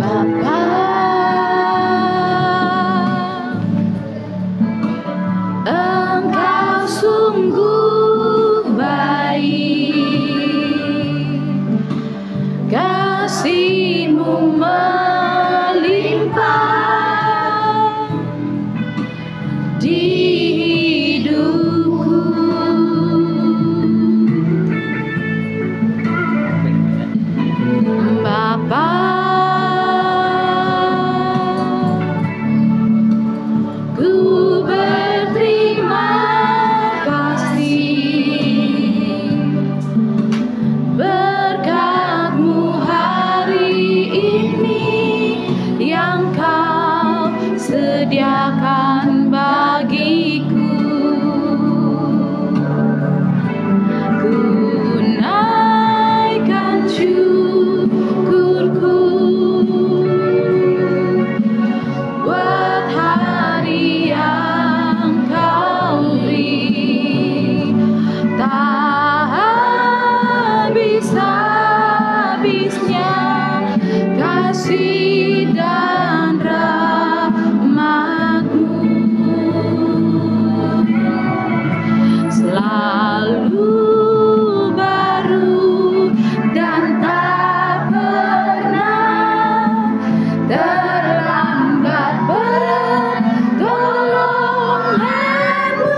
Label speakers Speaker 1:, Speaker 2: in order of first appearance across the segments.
Speaker 1: Bapa, Engkau sungguh baik, kasih-Mu melimpah di hidupku. Bapa, ku berterima kasih berkat-Mu hari ini yang Kau sediakan bagiku. Ku naikkan syukurku buat hari yang Kau beri, tak habis-habisnya kasih dan rahmat-Mu, selalu baru dan tak pernah terlambat pertolongan-Mu,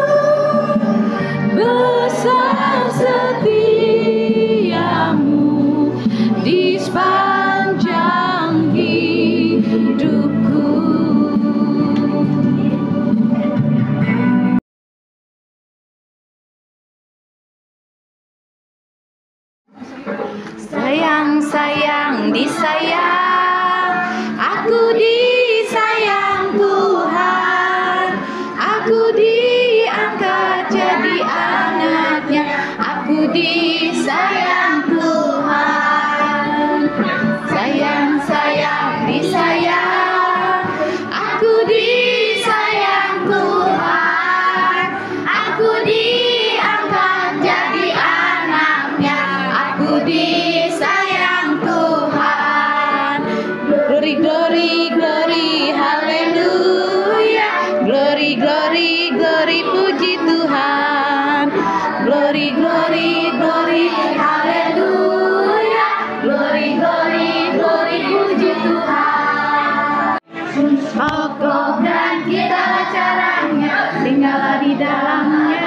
Speaker 1: besar setia-Mu di sepanjang hidupku. Sayang, disayang, aku disayang Tuhan, aku diangkat jadi anaknya, aku disayang Tuhan. Sayang, disayang, aku disayang Tuhan, aku diangkat jadi anaknya, aku disayang Tuhan. Glory, glory, glory, haleluya. Glory, glory, glory, puji Tuhan. Glory, glory, glory, haleluya. Glory, glory, glory, puji Tuhan. Pokok dan kita caranya, tinggallah di dalamnya.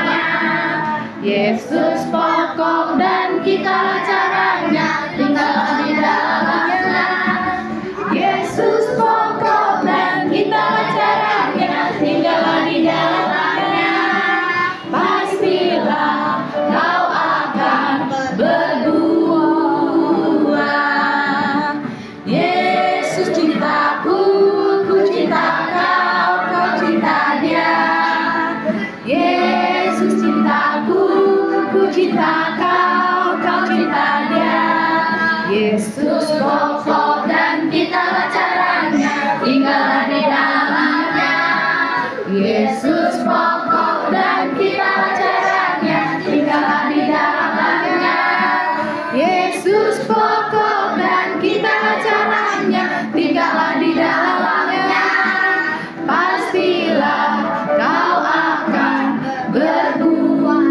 Speaker 1: Yesus pokok dan kita caranya, tinggallah di dalamnya. Yesus pokok dan kita caranya, tinggallah di dalamnya. Pastilah kau akan berbuah. Yesus cintaku, ku cinta kau, kau cinta Dia. Yesus cintaku, ku cinta kau, kau cinta Dia. Yesus pokok dan kita caranya, tinggallah di dalamnya. Yesus pokok dan kita caranya, tinggallah di dalamnya. Yesus pokok dan kita caranya, tinggallah di dalamnya. Pastilah kau akan berbuah.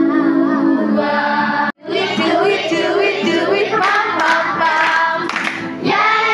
Speaker 1: Do it, pam, pam, pam. Yeah.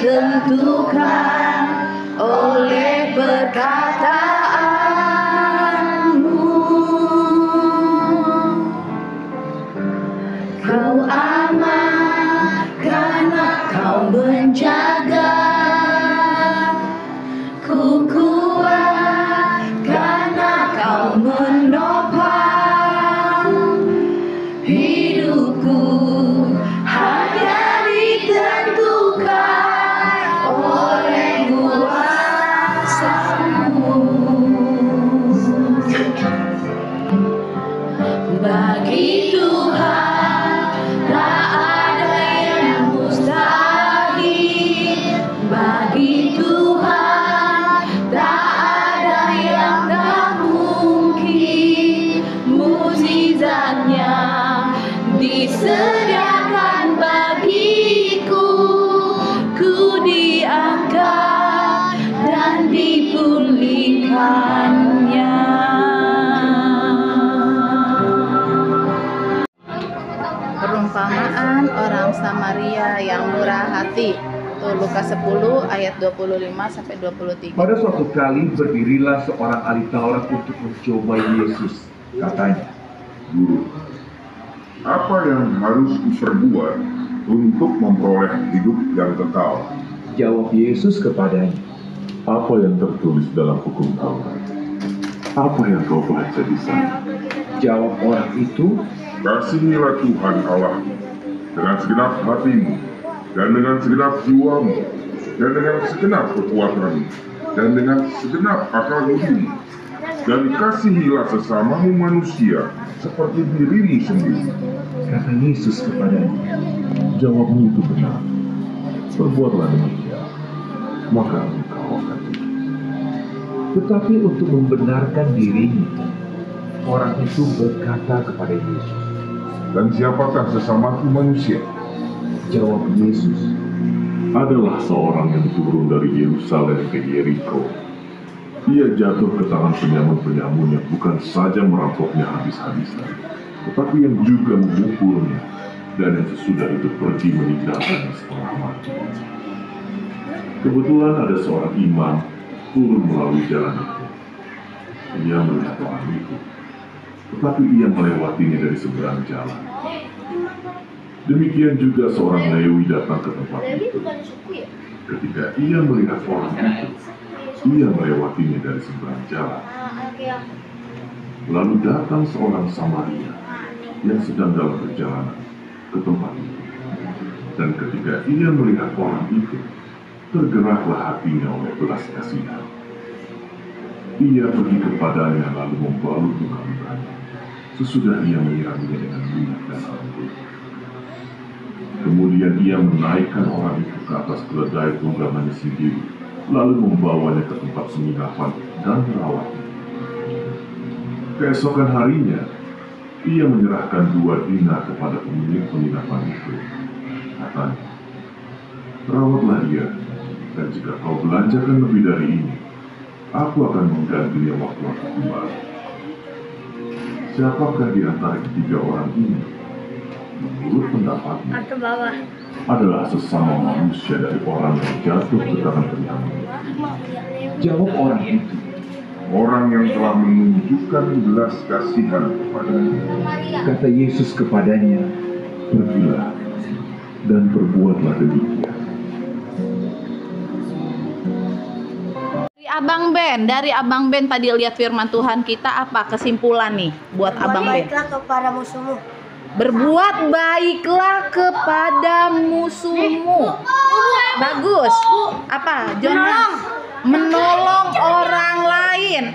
Speaker 1: ditentukan oleh perkataanmu. Kau aman karena kau menjaga, ku kuat karena kau menopang hidupku, hanya ditentukan oleh kuasa-Mu. Bagi Tuhan tak ada yang mustahil, bagi Tuhan tak ada yang tak mungkin. Mukjizatnya disediakan bagiku, ku diangkat dan dipulihkannya. Perumpamaan orang Samaria yang murah hati. Tuh, Lukas 10 ayat 25 sampai 23.
Speaker 2: Pada suatu kali berdirilah seorang ahli Taurat untuk mencoba Yesus. Katanya,
Speaker 3: Guru, apa yang harus kuperbuat untuk memperoleh hidup yang kekal?
Speaker 2: jawab Yesus kepadanya,
Speaker 4: Apa yang tertulis dalam hukum Taurat? Apa yang kau baca di sana?
Speaker 2: jawab orang itu,
Speaker 3: Kasihilah Tuhan Allahmu dengan segenap hatimu, dan dengan segenap jiwamu, dan dengan segenap kekuatanmu, dan dengan segenap akal budimu. Dan kasihilah sesamamu manusia seperti dirimu sendiri.
Speaker 2: kata Yesus kepadanya,
Speaker 4: Jawabmu itu benar. Perbuatlah demikian, maka engkau akan hidup.
Speaker 2: tetapi untuk membenarkan dirinya, orang itu berkata kepada Yesus,
Speaker 3: Dan siapakah sesamaku manusia?
Speaker 2: jawab Yesus,
Speaker 4: Adalah seorang yang turun dari Yerusalem ke Yeriko. Ia jatuh ke tangan penyamun-penyamun yang bukan saja merampoknya habis-habisan, tetapi yang juga memukulnya, dan yang sesudah itu pergi meninggalkannya setelah mati. Kebetulan ada seorang imam turun melalui jalan itu. Ia melihat orang itu, tetapi ia melewatinya dari seberang jalan. Demikian juga seorang Lewi datang ke tempat itu. Ketika ia melihat orang itu, ia melewatinya dari seberang jalan. Lalu datang seorang Samaria yang sedang dalam perjalanan ke tempat itu. Dan ketika ia melihat orang itu, tergeraklah hatinya oleh belas kasihan. Ia pergi kepadanya lalu membalut luka-lukanya. Sesudah ia menyiraminya dengan minyak dan anggur. Kemudian ia menaikkan orang itu ke atas keledai tunggangannya sendiri, lalu membawanya ke tempat penginapan dan merawatnya. Keesokan harinya, ia menyerahkan 2 dinar kepada pemilik penginapan itu. Katanya, "Rawatlah dia, dan jika kau belanjakan lebih dari ini, aku akan menggantinya waktu aku kembali." Siapakah di antara ketiga orang ini? Menurut pendapatnya, adalah sesama manusia dari orang yang jatuh ke tangan penyamun.
Speaker 2: jawab orang itu,
Speaker 3: Orang yang telah menunjukkan belas kasihan kepadanya.
Speaker 2: kata Yesus kepadanya,
Speaker 4: Pergilah dan perbuatlah demikian.
Speaker 1: Dari Abang Ben tadi lihat firman Tuhan kita, apa kesimpulan nih buat Abang Ben?
Speaker 5: Baiklah kepada musuhmu.
Speaker 1: Berbuat baiklah kepada musuhmu. Bagus. Apa? Jonas? Menolong orang lain.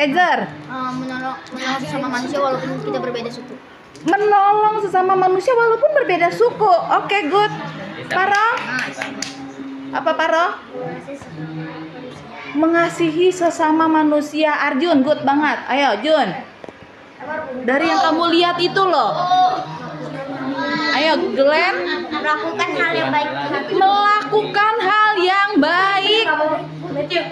Speaker 1: Ezer.
Speaker 5: Menolong sama manusia walaupun kita berbeda suku.
Speaker 1: Menolong sesama manusia walaupun berbeda suku. Oke, good. Paro? Apa Paro? Mengasihi sesama manusia. Arjun, good banget. Ayo, Jun. Dari yang kamu lihat itu loh. Ayo, Glenn.
Speaker 5: Melakukan hal yang baik.
Speaker 1: Melakukan hal yang baik.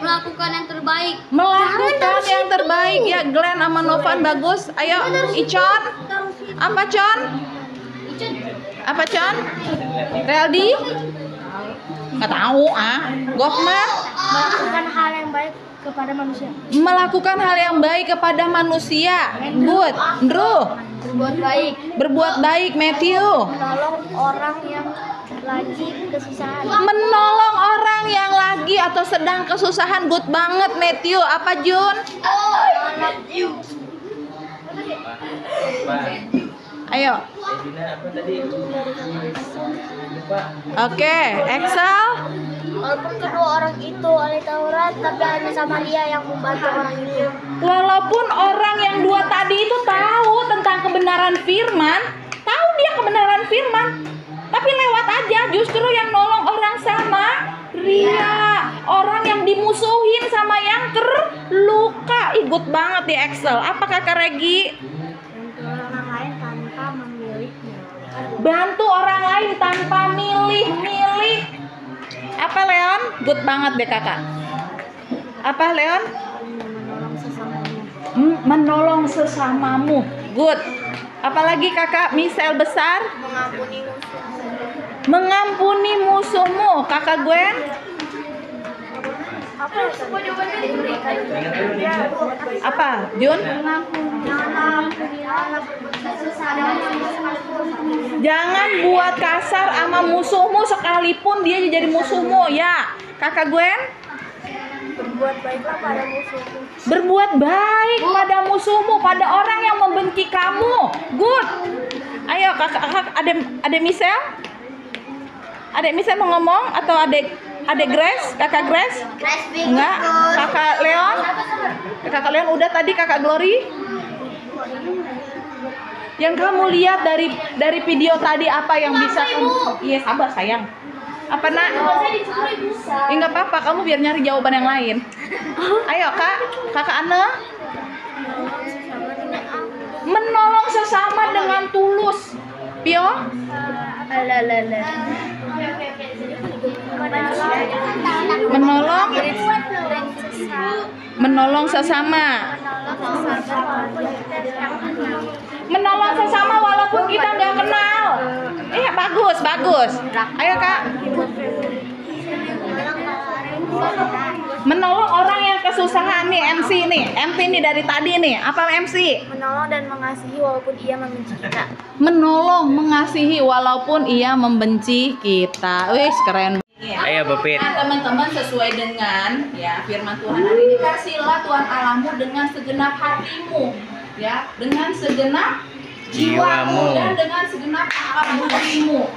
Speaker 5: Melakukan yang terbaik.
Speaker 1: Melakukan yang terbaik. Ya, Glenn sama Novan bagus. Ayo, Icon. Apa, Con? Apa, Con? Reldi? Nggak tahu Gokma.
Speaker 5: Melakukan hal yang baik kepada manusia.
Speaker 1: Melakukan hal yang baik kepada manusia. Good. Andrew.
Speaker 5: Berbuat baik.
Speaker 1: Berbuat baik. Matthew.
Speaker 5: Menolong orang yang lagi kesusahan.
Speaker 1: Menolong orang yang lagi atau sedang kesusahan. Good banget Matthew. Apa Jun? Ayo. Oke, Excel.
Speaker 5: Walaupun kedua orang itu ahli Taurat, tapi hanya Samaria yang membantu orang itu.
Speaker 1: Walaupun orang yang dua tadi itu tahu tentang kebenaran firman, tahu dia kebenaran firman, tapi lewat aja. Justru yang nolong orang Samaria, orang yang dimusuhin sama yang terluka. Ikut banget di Excel. Apa Kakak Regi?
Speaker 5: Orang lain tanpa memilihnya.
Speaker 1: Bantu orang lain tanpa milih-milih. Apa Leon? Good banget deh kakak. Apa Leon?
Speaker 5: Menolong sesamamu.
Speaker 1: Menolong sesamamu. Good. Apalagi kakak Michelle besar?
Speaker 5: Mengampuni musuh.
Speaker 1: Mengampuni musuhmu. Kakak Gwen?
Speaker 5: Apa jawabannya diberikan?
Speaker 1: Apa Jun? Jangan buat kasar sama musuhmu sekalipun dia jadi musuhmu ya. Kakak Gwen?
Speaker 5: Berbuat baiklah pada musuhmu.
Speaker 1: Berbuat baik pada musuhmu, pada orang yang membenci kamu. Good. Ayo kakak adek Michelle? Adek Michelle mau ngomong atau adek Grace? Kakak Grace? Enggak. Kakak Leon? Kakak Leon udah tadi. Kakak Glory? Yang kamu lihat dari video tadi apa yang bisa kamu? Iya sabar sayang. Apa nak? Enggak apa-apa, kamu biar nyari jawaban yang lain. Ayo kakak Anne. Menolong sesama dengan tulus. Pio? Menolong sesama. Menolong sesama walaupun kita nggak kenal. Bagus. Ayo kak. Menolong orang yang kesusahan nih MC nih dari tadi nih. Apa MC?
Speaker 5: Menolong dan mengasihi walaupun ia membenci kita.
Speaker 1: Menolong, mengasihi walaupun ia membenci kita. Wih, keren.
Speaker 6: Ayo Bopit.
Speaker 1: Nah, teman-teman sesuai dengan ya firman Tuhan hari ini, kasihlah Tuhan Allahmu dengan segenap hatimu, ya, dengan segenap jiwamu dan dengan segenap akal budimu.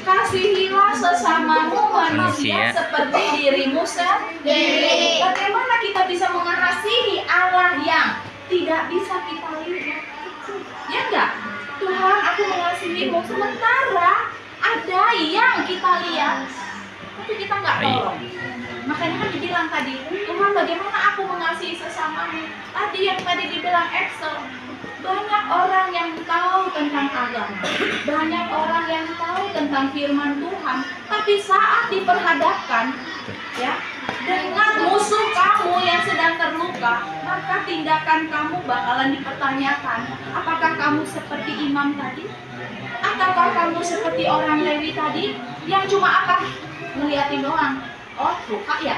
Speaker 1: Kasihilah sesamamu manusia seperti dirimu sendiri. Bagaimana kita bisa mengasihi Allah yang tidak bisa kita lihat? Ya enggak? Tuhan, aku mengasihimu, sementara ada yang kita lihat tapi kita nggak tolong. Makanya kan dibilang tadi, Tuhan bagaimana aku mengasihi sesamamu? Tadi yang dibilang Excel, banyak orang yang tahu tentang agama, banyak orang yang tahu tentang firman Tuhan, tapi saat diperhadapkan ya dengan musuh kamu yang sedang terluka, maka tindakan kamu bakalan dipertanyakan. Apakah kamu seperti imam tadi? Ataukah kamu seperti orang Lewi tadi yang cuma apa? Ngeliatin doang. Oh, luka ya?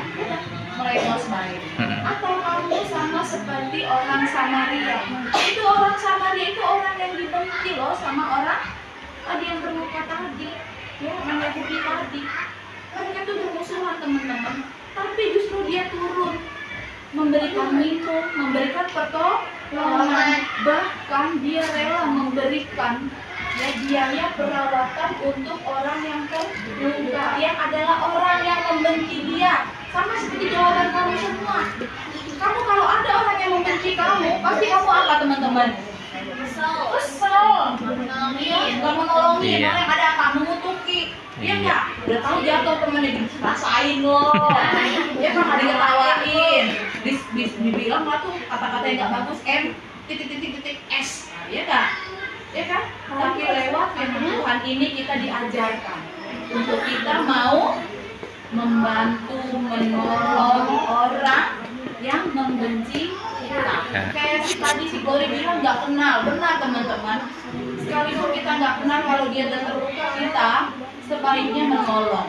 Speaker 1: Mulai balik. Atau kamu sama seperti orang Samaria? Itu orang Samaria itu orang yang dibenci loh sama orang tadi yang terluka tadi, ya, orang Yahudi tadi. Mereka tuh bermusuhan teman-teman. Tapi justru dia turun, memberikan minum, memberikan pertolongan, bahkan dia rela memberikan ya biaya perawatan untuk orang yang terluka, yang adalah orang yang membenci dia. Sama seperti jawaban kamu semua. Kamu kalau ada orang yang membenci kamu, pasti kamu apa teman-teman? Kesel, nggak menolongin,
Speaker 6: Iya.
Speaker 1: yang ada apa? Mengutuki. Iya nggak? Udah tahu jatuh temennya dirasain loh. Ya kan ada ngetawain. Dibilang lah tuh kata-kata yang nggak bagus, titik S. Iya nggak? Ya kan? Tapi lewat firman Tuhan ini kita diajarkan untuk kita mau membantu, menolong orang yang membenci kita. Kayak tadi si Glory bilang nggak kenal, benar teman-teman. Sekalipun kita nggak kenal, kalau dia terluka, kita sebaiknya menolong,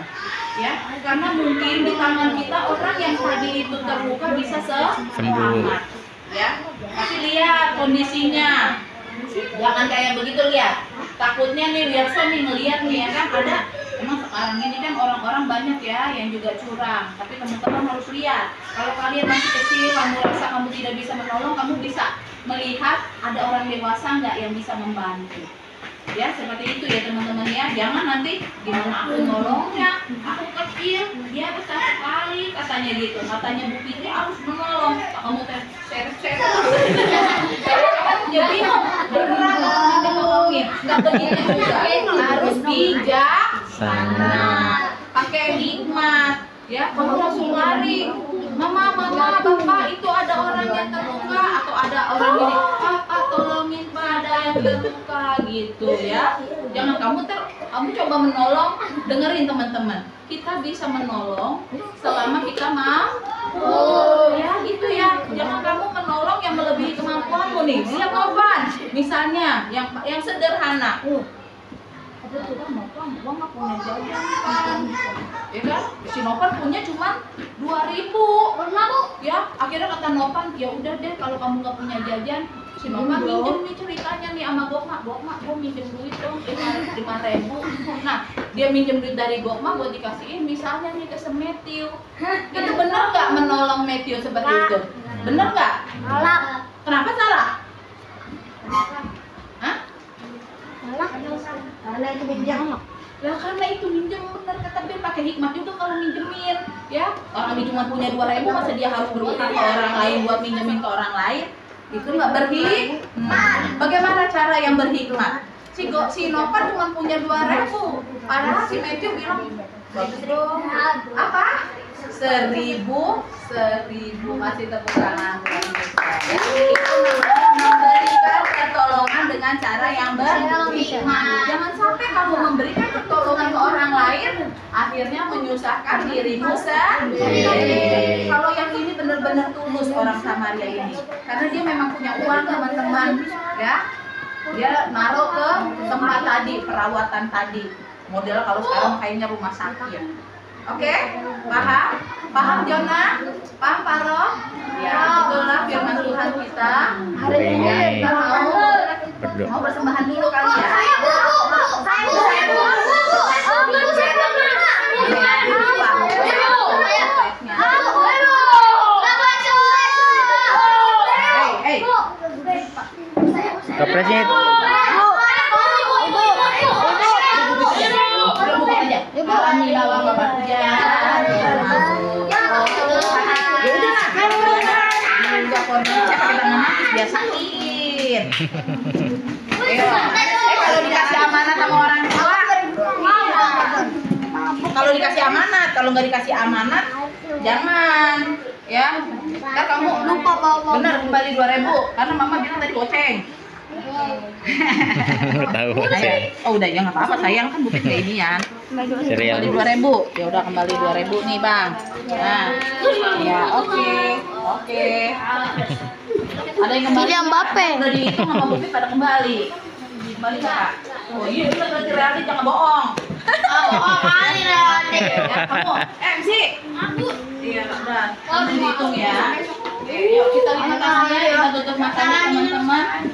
Speaker 1: ya, karena mungkin di tangan kita orang yang tadi itu terluka bisa selamat, ya. Tapi lihat kondisinya, jangan kayak begitu, lihat. Takutnya nih Wilson nih ngeliat nih ya kan, ada emang sekarang ini kan orang-orang banyak ya yang juga curang. Tapi teman-teman harus lihat, kalau kalian masih kecil, kamu rasa kamu tidak bisa menolong, kamu bisa melihat ada orang dewasa nggak yang bisa membantu. Ya seperti itu ya teman-teman ya. Jangan nanti gimana aku nolongnya, aku kecil, dia besar sekali katanya gitu. Katanya Bu Fitri harus menolong, kamu seret-seret. Jadi beneran kalau nanti nolongin, nggak begitu juga. Harus bijaksana, pakai hikmat. Ya, kamu langsung lari. Mama, bapak itu ada orang yang terluka atau ada orang ini. Pak, tolongin Pak, ada yang terluka gitu ya. Jangan kamu coba menolong. Dengerin teman-teman. Kita bisa menolong selama kita mampu. Ya gitu ya. Jangan kamu menolong yang melebihi kemampuanmu nih. Lihat Novan, misalnya yang sederhana. Novan, gua nggak punya jajan, ya kan? Si Novan punya cuma 2.000, ya. Akhirnya kata Novan, ya udah deh kalau kamu nggak punya jajan, si Novan minjem nih ceritanya nih sama Gokma, gue minjem duit dong 5.000. Nah, dia minjem duit dari Gokma buat dikasihin, misalnya nih ke Matthew. Itu benar nggak menolong Matthew seperti itu? Benar nggak?
Speaker 5: Salah.
Speaker 1: Kenapa salah? Hah?
Speaker 5: Karena itu pinjam.
Speaker 1: Ya karena itu minjem benar, tapi pakai hikmat juga kalau minjemin, ya. Orang dia cuma punya 2.000, masa dia harus berutang ke orang lain buat minjemin ke orang lain? Itu nggak berhikmat. Bagaimana cara yang berhikmat? Si Novan cuma punya 2.000, padahal si Matthew bilang bagus dong. Apa? 1.000 masih tepuk tangan. Itu namanya memberikan pertolongan dengan cara yang berhikmat. Jangan sampai kamu memberikan pertolongan ke orang lain, akhirnya menyusahkan dirimu sendiri. Kalau yang ini benar-benar tulus orang Samaria ini, karena dia memang punya uang teman-teman, ya. Dia naruh ke tempat tadi, perawatan tadi. Model kalau sekarang kayaknya rumah sakit. Oke, paham? Paham Jona? Paham Paroh? Ya, itulah firman Tuhan kita. Hari ini kita mau persembahan dulu kali ya.
Speaker 6: Kepresnya
Speaker 1: Alhamdulillah Bapak hujan. Ya udah lah, enggak korban saya pakai tangan habis biar sakit. Kalau dikasih amanat sama orang tua, kalau dikasih amanat, kalau nggak dikasih amanat, jangan, ya. Ntar kamu lupa bawa. Bener kembali 2.000, karena mama bilang tadi goceng.
Speaker 6: tahu.
Speaker 1: Oh udah ya nggak apa-apa sayang kan bukan kayak inian.
Speaker 6: Serial.
Speaker 1: Kembali 2.000. Ya udah kembali 2.000 nih bang. Nah, ya oke. Ada yang kembali.
Speaker 5: Kylian Mbappe.
Speaker 1: Udah dihitung sama Bobby pada kembali. Kembali nggak? Oh iya benar berarti reality jangan bohong. Bohong kali reality. Ya kamu, MC. Aku. Iya udah. Nanti dihitung ya. Yuk kita lihat matanya, kita tutup matanya teman-teman.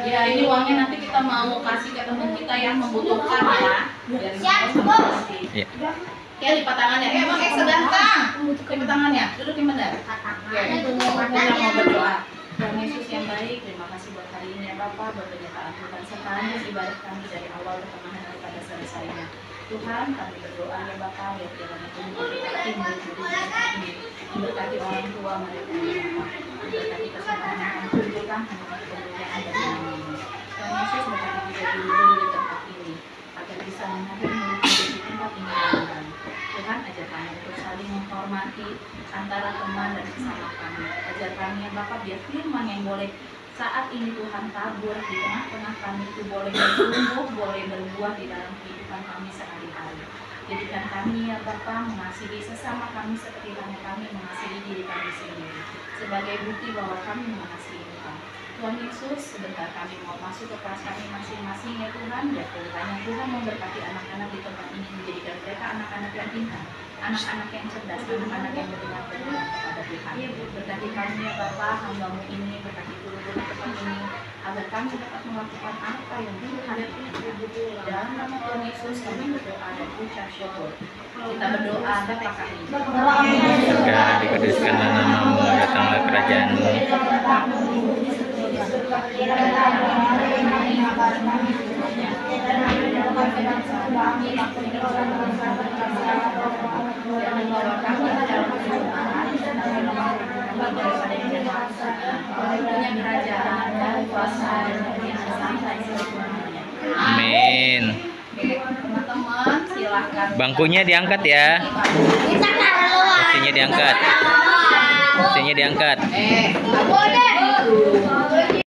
Speaker 1: Ya ini uangnya nanti kita mau kasih ke teman kita yang membutuhkan ya. Siap, Bos.
Speaker 6: Iya.
Speaker 1: Ya lipat tangannya. Bang Eksa datang. Lipat tangannya. Dudukin benar. Ya, kita mau berdoa. Tuhan Yesus yang baik, terima kasih buat hari ini ya Bapak, buat penyertaan Tuhan serta ibadah kami dari awal pertengahan daripada selesainya. Tuhan, kami berdoa ya Bapak, ya kiranya Tuhan memberkati murid-murid ini, memberkati orang tua mereka ya Bapak, memberkati kesempatan yang kami tunjukkan hanya kemuliaan dari nama-Mu. Tuhan Yesus berkati juga guru-guru di tempat ini, agar bisa mengajar murid-murid di tempat ini dengan baik. Tuhan, ajar kami untuk saling menghormati antara teman dan sesama kami. Ajar kami ya Bapak, biar firman yang boleh saat ini Tuhan tabur di tengah-tengah kami itu boleh bertumbuh, boleh berbuah di dalam kehidupan kami sehari-hari. Jadikan kami ya Bapak mengasihi sesama kami seperti kami mengasihi diri kami sendiri, sebagai bukti bahwa kami mengasihi Tuhan. Tuhan Yesus, sebentar kami mau masuk ke kelas kami masing-masing ya Tuhan. Ya kiranya Tuhan memberkati anak-anak di tempat ini, menjadikan mereka anak-anak yang pintar, anak-anak yang cerdas, anak-anak yang berkenan kepada Tuhan. Berkati kami ya Bapa, hamba-Mu ini, berkati guru-guru tempat ini, agar kami dapat melakukan apa yang Tuhan inginkan. Dalam nama Tuhan Yesus kami berdoa dan ucap syukur. Kita berdoa Bapa kami.
Speaker 6: Surga dikuduskanlah namamu, datanglah kerajaan-Mu. Amin.
Speaker 1: Teman-teman silahkan.
Speaker 6: Bangkunya diangkat ya. Kursinya diangkat. Kursinya diangkat.
Speaker 1: Nggak boleh.